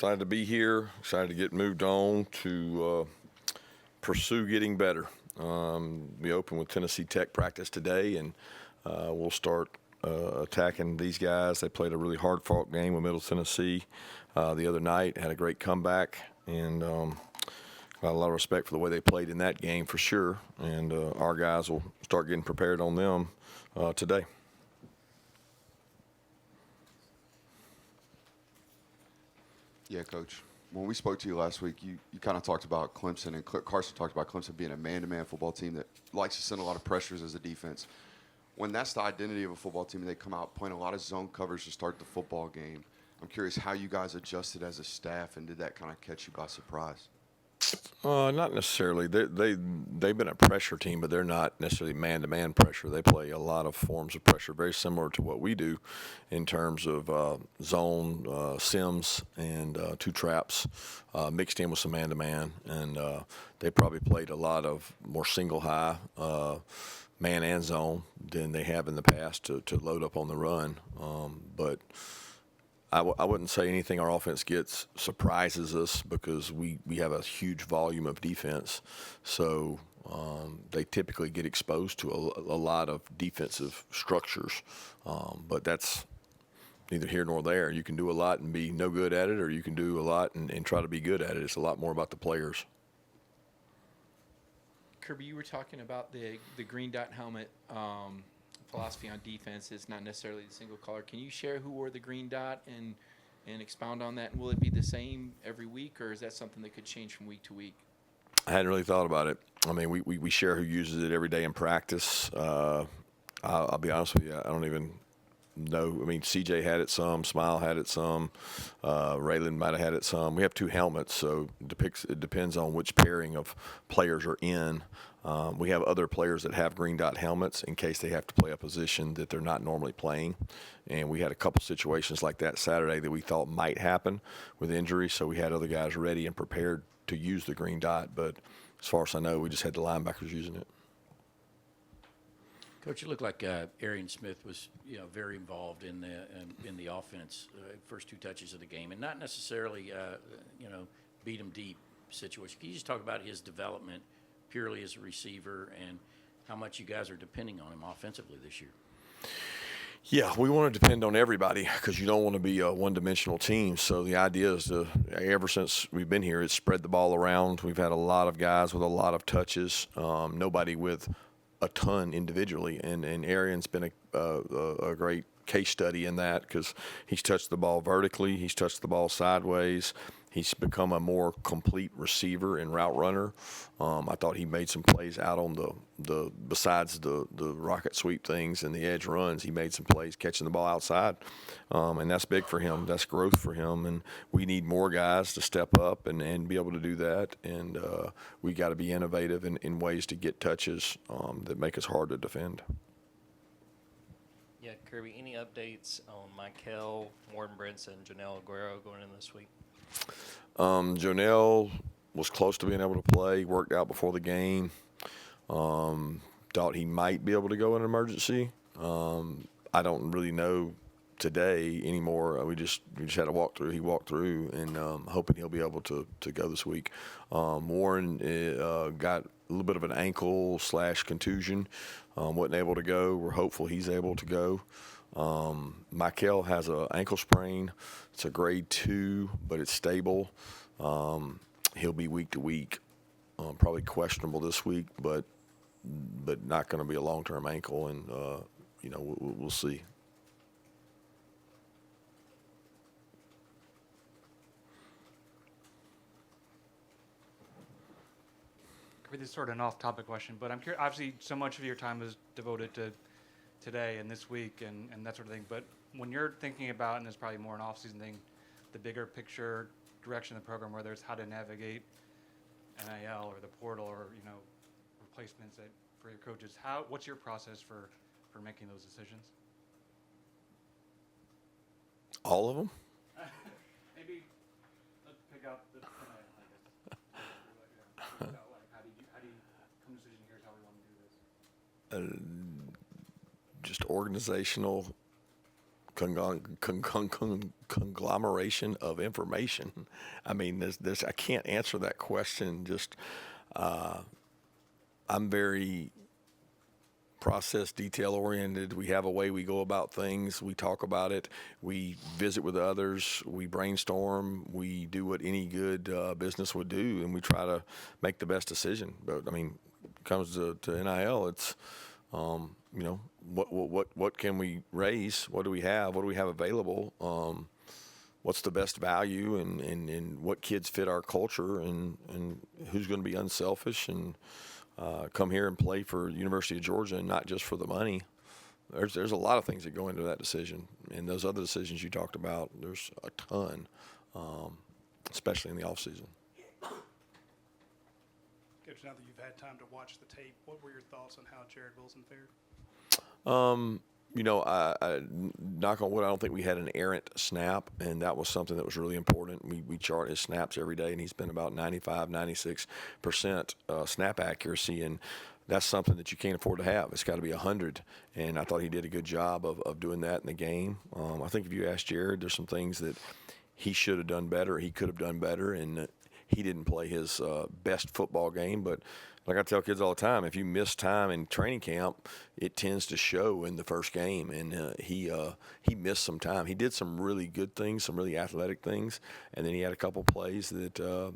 Excited to be here. Excited to get moved on to pursue getting better. We open with Tennessee Tech practice today, and we'll start attacking these guys. They played a really hard-fought game with Middle Tennessee the other night. Had a great comeback, and got a lot of respect for the way they played in that game for sure. And our guys will start getting prepared on them today. Yeah, Coach. When we spoke to you last week, you kind of talked about Clemson, and Carson talked about Clemson being a man-to-man football team that likes to send a lot of pressures as a defense. When that's the identity of a football team, and they come out playing a lot of zone coverage to start the football game, I'm curious how you guys adjusted as a staff, and did that kind of catch you by surprise? Not necessarily. They've been a pressure team, but they're not necessarily man-to-man pressure. They play a lot of forms of pressure, very similar to what we do in terms of zone, sims, and two traps mixed in with some man-to-man. And they probably played a lot of more single-high man and zone than they have in the past to load up on the run. But I wouldn't say anything our offense gets surprises us because we have a huge volume of defense. So they typically get exposed to a lot of defensive structures. But that's neither here nor there. You can do a lot and be no good at it, or you can do a lot and try to be good at it. It's a lot more about the players. Kirby, you were talking about the green dot helmet philosophy on defense. It's not necessarily the single color. Can you share who wore the green dot and expound on that? And will it be the same every week, or is that something that could change from week to week? I hadn't really thought about it. I mean, we share who uses it every day in practice. I'll be honest with you, I don't even know. I mean, CJ had it some, Smile had it some, Raylan might have had it some. We have two helmets, so it depends on which pairing of players are in. We have other players that have green dot helmets in case they have to play a position that they're not normally playing. And we had a couple situations like that Saturday that we thought might happen with injury, so we had other guys ready and prepared to use the green dot. But as far as I know, we just had the linebackers using it. Coach, it looked like Aryn Smith was, very involved in the offense first two touches of the game, and not necessarily, beat him deep situation. Can you just talk about his development purely as a receiver and how much you guys are depending on him offensively this year? Yeah, we want to depend on everybody because you don't want to be a one-dimensional team. So the idea is ever since we've been here, it's spread the ball around. We've had a lot of guys with a lot of touches, nobody with a ton individually, and Aryn's been a great case study in that because he's touched the ball vertically, he's touched the ball sideways, he's become a more complete receiver and route runner. I thought he made some plays out on the besides the rocket sweep things and the edge runs. He made some plays catching the ball outside, and that's big for him. That's growth for him, and we need more guys to step up and be able to do that. And we got to be innovative in ways to get touches that make us hard to defend. Yeah, Kirby, any updates on Michael, Morton Brinson, Jonell Aguero going in this week? Jonell was close to being able to play, worked out before the game. Thought he might be able to go in an emergency. I don't really know today anymore. We just had a walkthrough. He walked through, and hoping he'll be able to go this week. Warren got a little bit of an ankle / contusion. Wasn't able to go. We're hopeful he's able to go. Michael has an ankle sprain. It's a grade 2, but it's stable. He'll be week to week. Probably questionable this week, but not going to be a long-term ankle, and we'll see. This is sort of an off-topic question, but I'm curious. Obviously, so much of your time is devoted to today and this week and that sort of thing. But when you're thinking about, and there's probably more an off-season thing, the bigger picture direction of the program, whether it's how to navigate NIL or the portal or replacements for your coaches, what's your process for making those decisions? All of them? Maybe let's pick out the NIL, I guess. How do you come to a decision? Here's how we want to do this. Just organizational conglomeration of information. I mean, there's I can't answer that question. Just I'm very process detail oriented. We have a way we go about things. We talk about it. We visit with others. We brainstorm. We do what any good business would do, and we try to make the best decision. But I mean, when it comes to NIL, it's you know, what can we raise? What do we have? What do we have available? What's the best value, and what kids fit our culture, and who's going to be unselfish and come here and play for University of Georgia and not just for the money. There's a lot of things that go into that decision, and those other decisions you talked about, there's a ton, especially in the offseason. Coach, now that you've had time to watch the tape, what were your thoughts on how Jared Wilson fared? You know, I knock on wood, I don't think we had an errant snap, and that was something that was really important. We chart his snaps every day, and he's been about 95, 96% snap accuracy, and that's something that you can't afford to have. It's got to be 100, and I thought he did a good job of doing that in the game. I think if you ask Jared, there's some things that he should have done better, he could have done better, and he didn't play his best football game, but like I tell kids all the time, if you miss time in training camp, it tends to show in the first game. And he missed some time. He did some really good things, some really athletic things, and then he had a couple plays that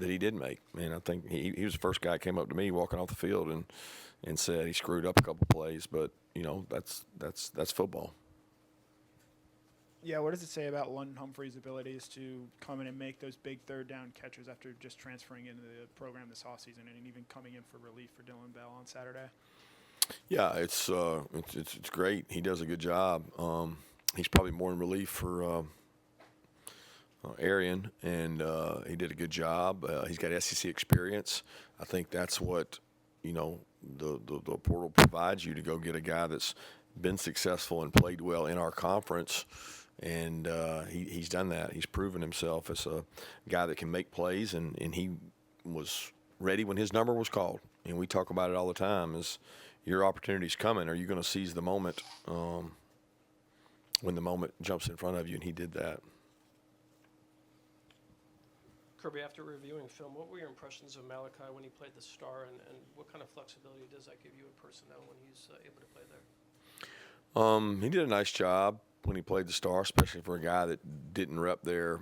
he didn't make. And I think he was the first guy that came up to me walking off the field and said he screwed up a couple plays. But you know, that's football. Yeah, what does it say about London Humphrey's abilities to come in and make those big third down catches after just transferring into the program this offseason and even coming in for relief for Dylan Bell on Saturday? Yeah, it's great. He does a good job. He's probably more in relief for Aryn, and he did a good job. He's got SEC experience. I think that's what, you know, the portal provides you, to go get a guy that's been successful and played well in our conference. And he's done that. He's proven himself as a guy that can make plays, and he was ready when his number was called. And we talk about it all the time, is your opportunity's coming. Are you going to seize the moment when the moment jumps in front of you? And he did that. Kirby, after reviewing film, what were your impressions of Malachi when he played the star, and what kind of flexibility does that give you in personnel when he's able to play there? He did a nice job when he played the star, especially for a guy that didn't rep there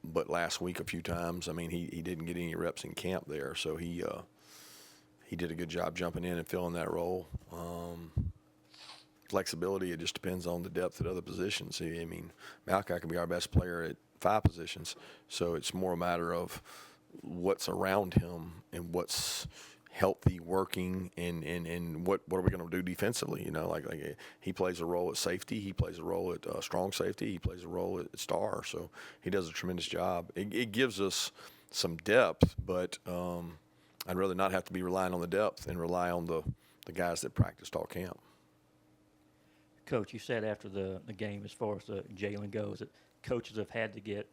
but last week a few times. I mean, he didn't get any reps in camp there, so he did a good job jumping in and filling that role. Flexibility, it just depends on the depth at other positions. I mean, Malachi can be our best player at 5 positions, so it's more a matter of what's around him and what's healthy, working, and what are we going to do defensively? You know, like he plays a role at safety, he plays a role at strong safety, he plays a role at star. So he does a tremendous job. It gives us some depth, but I'd rather not have to be relying on the depth and rely on the guys that practiced all camp. Coach, you said after the game, as far as Jaylen goes, that coaches have had to get,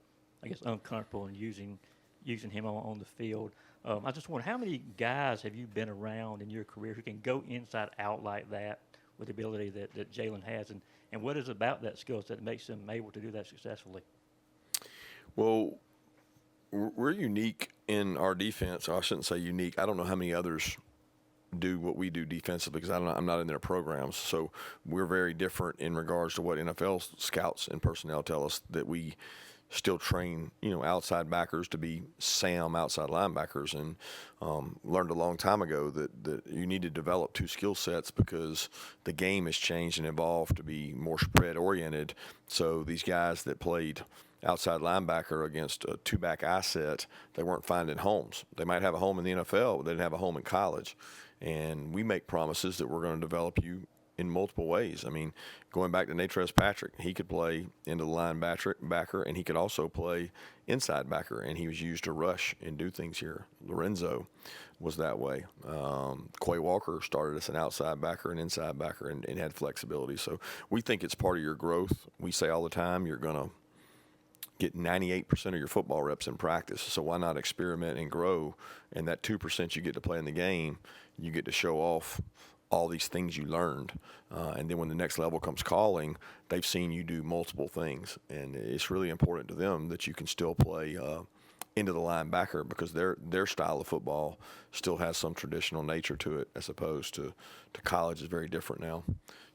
I guess, uncomfortable in using him on the field. I just wonder, how many guys have you been around in your career who can go inside out like that with the ability that Jaylen has? And what is it about that skill set that makes him able to do that successfully? Well, we're unique in our defense. I shouldn't say unique. I don't know how many others do what we do defensively, because I'm not in their programs. So we're very different in regards to what NFL scouts and personnel tell us, that we still train, you know, outside backers to be Sam outside linebackers, and learned a long time ago that you need to develop 2 skill sets, because the game has changed and evolved to be more spread oriented. So these guys that played outside linebacker against a 2-back eye set, they weren't finding homes. They might have a home in the NFL, but they didn't have a home in college. And we make promises that we're going to develop you in multiple ways. I mean, going back to Natrez Patrick, he could play into the linebacker, and he could also play inside backer, and he was used to rush and do things here. Lorenzo was that way. Quay Walker started as an outside backer and inside backer, and had flexibility. So we think it's part of your growth. We say all the time, you're going to get 98% of your football reps in practice, so why not experiment and grow? And that 2% you get to play in the game, you get to show off all these things you learned. And then when the next level comes calling, they've seen you do multiple things. And it's really important to them that you can still play into the linebacker, because their style of football still has some traditional nature to it, as opposed to college is very different now.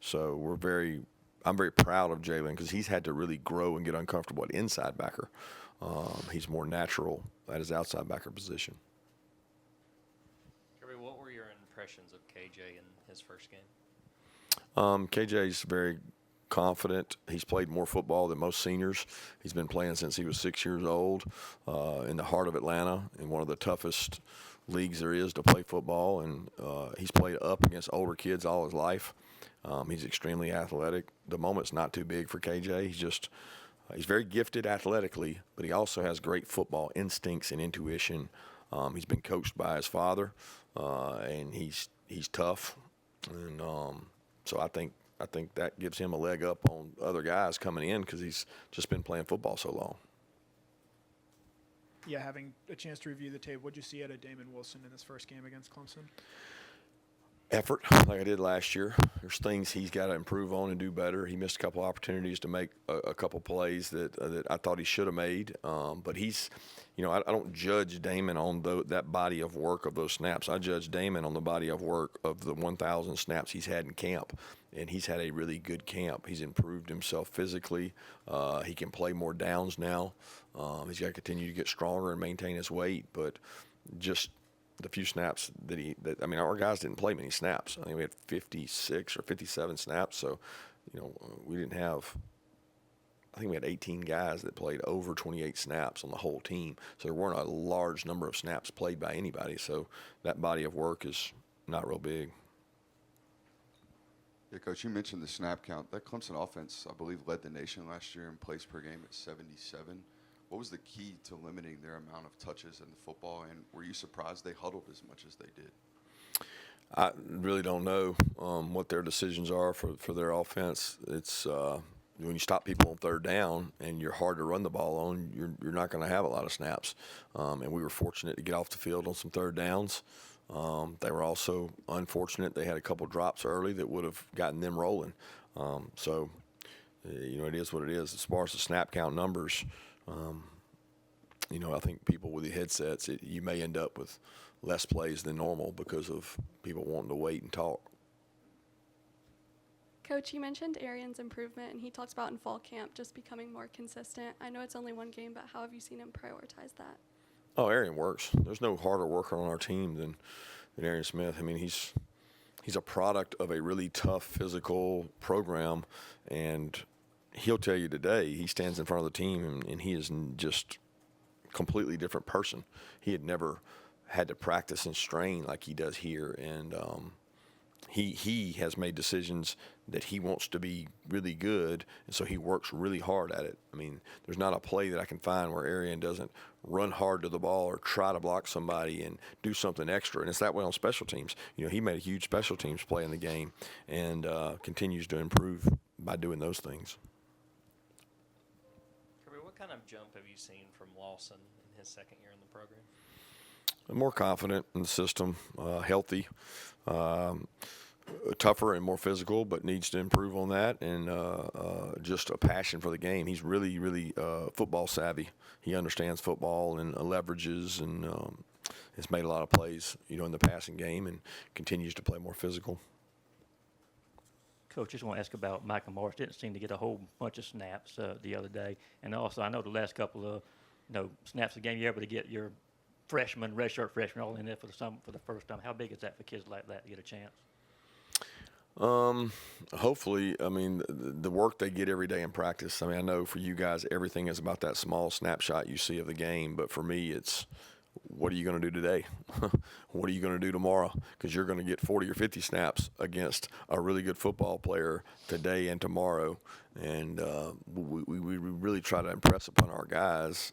So I'm very proud of Jaylen, because he's had to really grow and get uncomfortable at inside backer. He's more natural at his outside backer position. Kirby, what were your impressions of KJ in his first game? KJ's very confident. He's played more football than most seniors. He's been playing since he was 6 years old in the heart of Atlanta, in one of the toughest leagues there is to play football. And he's played up against older kids all his life. He's extremely athletic. The moment's not too big for KJ. He's very gifted athletically, but he also has great football instincts and intuition. He's been coached by his father, and he's tough. And so I think that gives him a leg up on other guys coming in, because he's just been playing football so long. Yeah, having a chance to review the tape, what'd you see out of Damon Wilson in his first game against Clemson? Effort, like I did last year. There's things he's got to improve on and do better. He missed a couple opportunities to make a couple plays that I thought he should have made. But he's, I don't judge Damon on that body of work of those snaps. I judge Damon on the body of work of the 1,000 snaps he's had in camp. And he's had a really good camp. He's improved himself physically. He can play more downs now. He's got to continue to get stronger and maintain his weight. But just the few snaps our guys didn't play many snaps. I think we had 56 or 57 snaps. So, we didn't have, I think we had 18 guys that played over 28 snaps on the whole team. So there weren't a large number of snaps played by anybody. So that body of work is not real big. Yeah, Coach, you mentioned the snap count. That Clemson offense, I believe, led the nation last year in plays per game at 77. What was the key to limiting their amount of touches in the football, and were you surprised they huddled as much as they did? I really don't know what their decisions are for their offense. It's when you stop people on third down and you're hard to run the ball on, you're not going to have a lot of snaps. And we were fortunate to get off the field on some third downs. They were also unfortunate. They had a couple drops early that would have gotten them rolling. So, it is what it is. As far as the snap count numbers, I think people with the headsets, you may end up with less plays than normal because of people wanting to wait and talk. Coach, you mentioned Aryn's improvement, and he talks about in fall camp just becoming more consistent. I know it's only one game, but how have you seen him prioritize that? Oh, Aryn works. There's no harder worker on our team than Aryn Smith. I mean, he's a product of a really tough physical program, and he'll tell you today he stands in front of the team and he is just completely different person. He had never had to practice and strain like he does here, and he has made decisions that he wants to be really good, and so he works really hard at it. I mean, there's not a play that I can find where Aryn doesn't run hard to the ball or try to block somebody and do something extra, and it's that way on special teams. He made a huge special teams play in the game and continues to improve by doing those things. Kirby, what kind of jump have you seen from Lawson in his second year in the program? More confident in the system, healthy, tougher and more physical, but needs to improve on that, and just a passion for the game. He's really, really football savvy. He understands football and leverages, and has made a lot of plays, in the passing game, and continues to play more physical. Coach, just want to ask about Michael Morse. Didn't seem to get a whole bunch of snaps the other day, and also I know the last couple of snaps of the game you're able to get your freshman, redshirt freshman, all in there for the first time. How big is that for kids like that to get a chance? Hopefully, the work they get every day in practice. I know for you guys, everything is about that small snapshot you see of the game. But for me, it's what are you going to do today? What are you going to do tomorrow? Because you're going to get 40 or 50 snaps against a really good football player today and tomorrow. And we really try to impress upon our guys.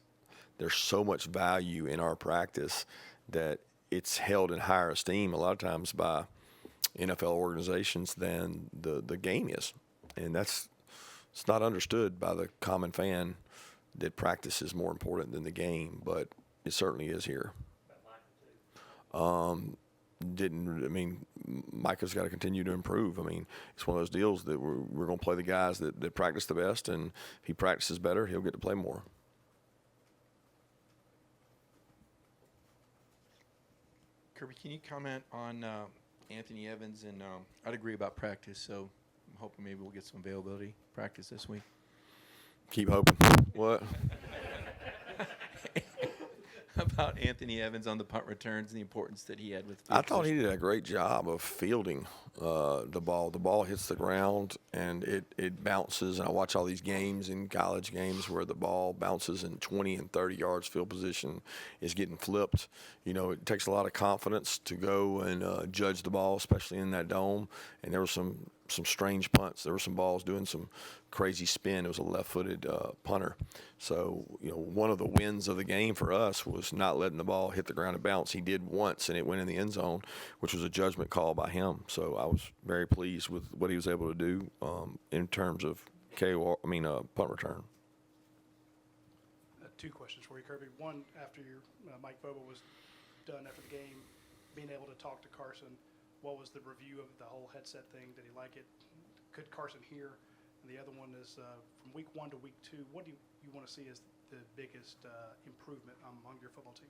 There's so much value in our practice that it's held in higher esteem a lot of times by NFL organizations than the game is. And it's not understood by the common fan that practice is more important than the game, but it certainly is here. didn't. I mean, Micah's got to continue to improve. I mean, it's one of those deals that we're going to play the guys that practice the best, and if he practices better, he'll get to play more. Kirby, can you comment on Anthony Evans? And I'd agree about practice, so I'm hoping maybe we'll get some availability practice this week. Keep hoping. What? About Anthony Evans on the punt returns and the importance that he had with field I thought he position. did a great job of fielding the ball. The ball hits the ground and it bounces. And I watch all these games in college games where the ball bounces in 20 and 30 yards field position is getting flipped. You know, it takes a lot of confidence to go and judge the ball, especially in that dome. And there were some strange punts. There were some balls doing some crazy spin. It was a left-footed punter. So, you know, one of the wins of the game for us was not letting the ball hit the ground and bounce. He did once, and it went in the end zone, which was a judgment call by him. So I was very pleased with what he was able to do in terms of punt return. Two questions for you, Kirby. One, after your Mike Bobo was done after the game, being able to talk to Carson, what was the review of the whole headset thing? Did he like it? Could Carson hear? And the other one is from week 1 to week 2, what do you want to see as the biggest improvement among your football team?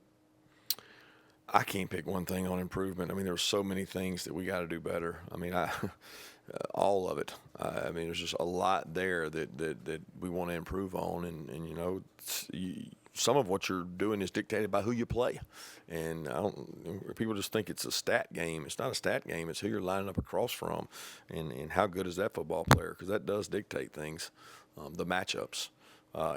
I can't pick one thing on improvement. I mean, there's so many things that we got to do better. I mean, all of it. I mean, there's just a lot there that we want to improve on, and you know, some of what you're doing is dictated by who you play. And people just think it's a stat game. It's not a stat game. It's who you're lining up across from and how good is that football player, because that does dictate things, the matchups.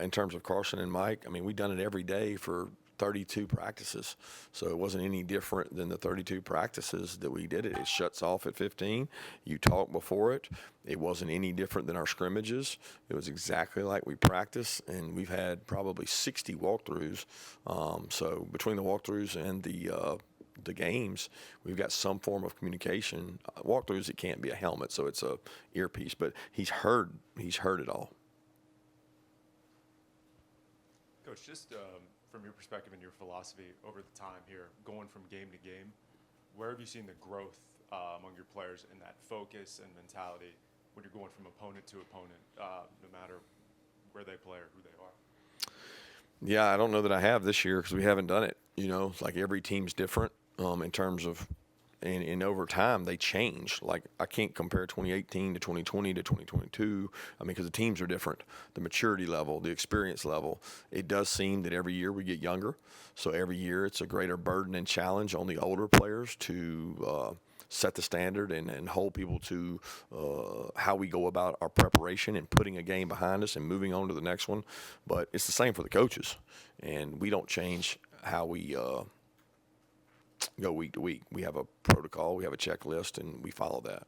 In terms of Carson and Mike, I mean, we've done it every day for 32 practices. So it wasn't any different than the 32 practices that we did it. It shuts off at 15. You talk before it. It wasn't any different than our scrimmages. It was exactly like we practice, and we've had probably 60 walkthroughs. So between the walkthroughs and the games, we've got some form of communication. Walkthroughs, it can't be a helmet, so it's a earpiece, but he's heard it all. Coach, just from your perspective and your philosophy over the time here, going from game to game, where have you seen the growth among your players in that focus and mentality when you're going from opponent to opponent, no matter where they play or who they are? Yeah, I don't know that I have this year because we haven't done it. You know, it's like every team's different in terms of, and over time they change. Like I can't compare 2018 to 2020 to 2022. I mean, because the teams are different. The maturity level, the experience level. It does seem that every year we get younger. So every year it's a greater burden and challenge on the older players to set the standard and hold people to how we go about our preparation and putting a game behind us and moving on to the next one. But it's the same for the coaches, and we don't change how we go week to week. We have a protocol, we have a checklist, and we follow that.